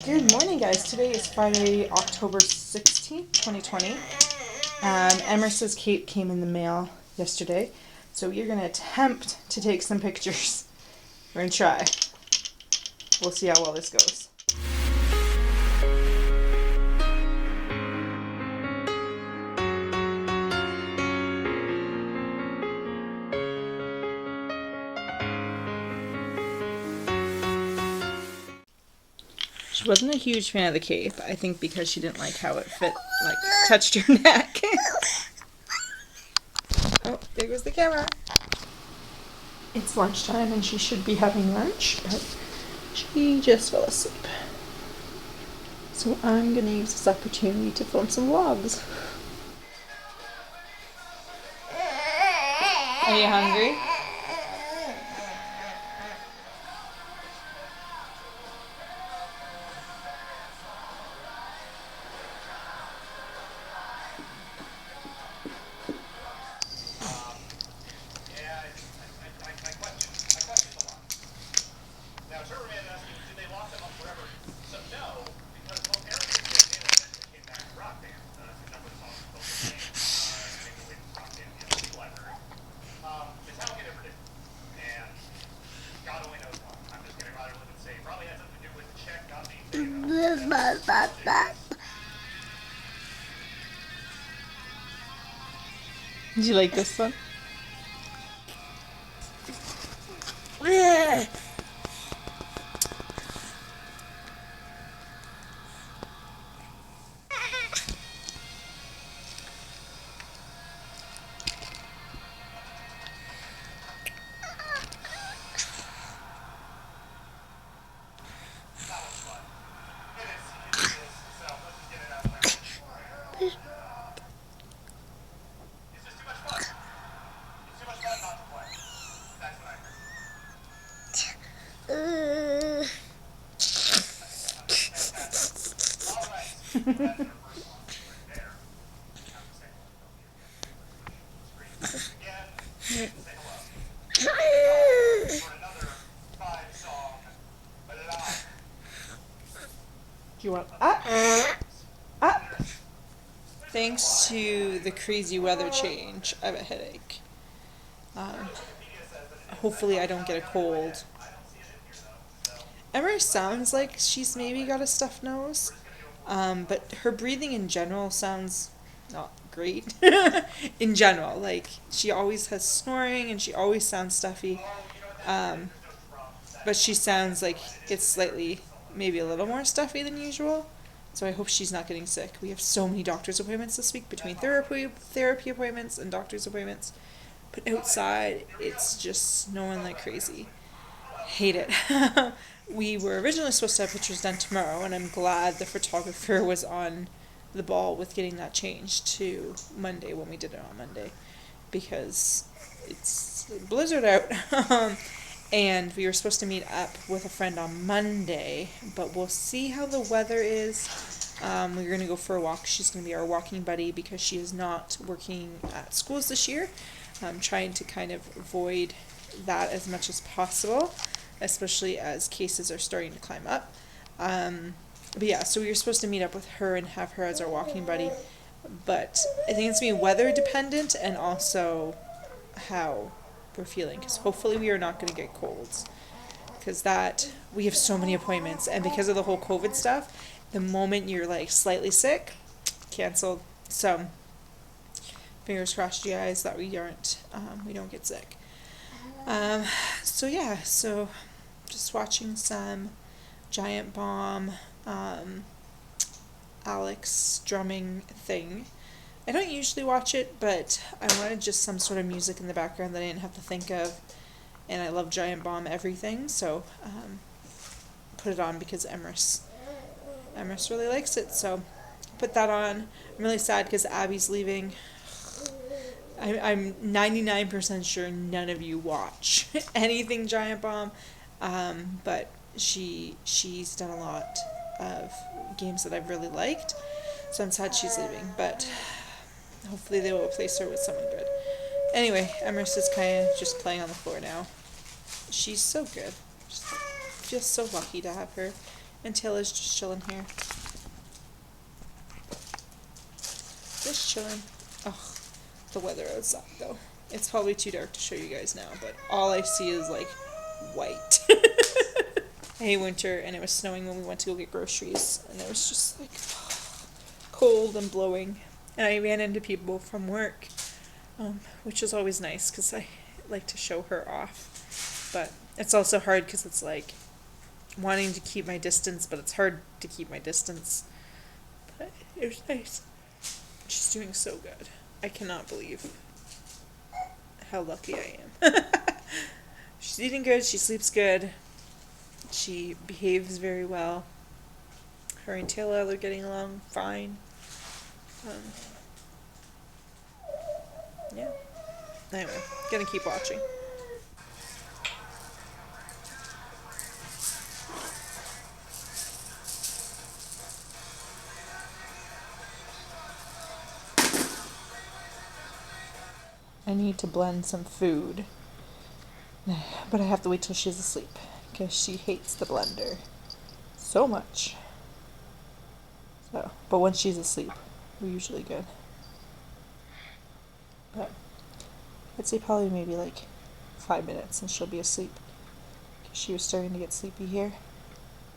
Good morning, guys. Today is Friday, October 16th, 2020. Emerson's cape came in the mail yesterday, so we're going to attempt to take some pictures. We're going to try. We'll see how well this goes. She wasn't a huge fan of the cape, I think because she didn't like how it fit, touched her neck. Oh, there goes the camera. It's lunchtime and she should be having lunch, but she just fell asleep. So I'm going to use this opportunity to film some vlogs. Are you hungry? Did you like this one? Do you want Thanks to the crazy weather change, I have a headache. Hopefully I don't get a cold. Emma sounds like she's maybe got a stuffed nose, but her breathing in general sounds not great. In general, like she always has snoring and she always sounds stuffy. But she sounds like it's slightly, maybe a little more stuffy than usual. So I hope she's not getting sick. We have so many doctor's appointments this week between therapy appointments and doctor's appointments. But outside, it's just snowing like crazy. Hate it. We were originally supposed to have pictures done tomorrow, and I'm glad the photographer was on the ball with getting that changed to Monday when we did it on Monday, because it's a blizzard out. And we were supposed to meet up with a friend on Monday, but we'll see how the weather is. We're going to go for a walk. She's going to be our walking buddy because she is not working at schools this year. I'm trying to kind of avoid that as much as possible, especially as cases are starting to climb up. But yeah, so we were supposed to meet up with her and have her as our walking buddy. But I think it's going to be weather dependent and also how we're feeling, because hopefully we are not going to get colds, because that we have so many appointments, and because of the whole COVID stuff, the moment you're like slightly sick, canceled. So fingers crossed, you guys, that we don't get sick. So yeah, so just watching some Giant Bomb, Alex drumming thing. I don't usually watch it, but I wanted just some sort of music in the background that I didn't have to think of, and I love Giant Bomb everything, so put it on because Emrys really likes it, so put that on. I'm really sad because Abby's leaving. I'm 99% sure none of you watch anything Giant Bomb, but she's done a lot of games that I've really liked, so I'm sad she's leaving, but hopefully they will replace her with someone good. Anyway, Emrys is kind of just playing on the floor now. She's so good. Just so lucky to have her. And Taylor's just chilling here. Just chilling. Ugh, the weather outside though. It's probably too dark to show you guys now, but all I see is like white. I hate winter, and it was snowing when we went to go get groceries, and it was just like cold and blowing. And I ran into people from work, which is always nice because I like to show her off. But it's also hard because it's like wanting to keep my distance, but it's hard to keep my distance. But it was nice. She's doing so good. I cannot believe how lucky I am. She's eating good, she sleeps good, she behaves very well. Her and Taylor are getting along fine. Yeah. Anyway, gonna keep watching. I need to blend some food, but I have to wait till she's asleep because she hates the blender so much. So, but once she's asleep, we're usually good. But I'd say probably maybe like 5 minutes and she'll be asleep. She was starting to get sleepy here.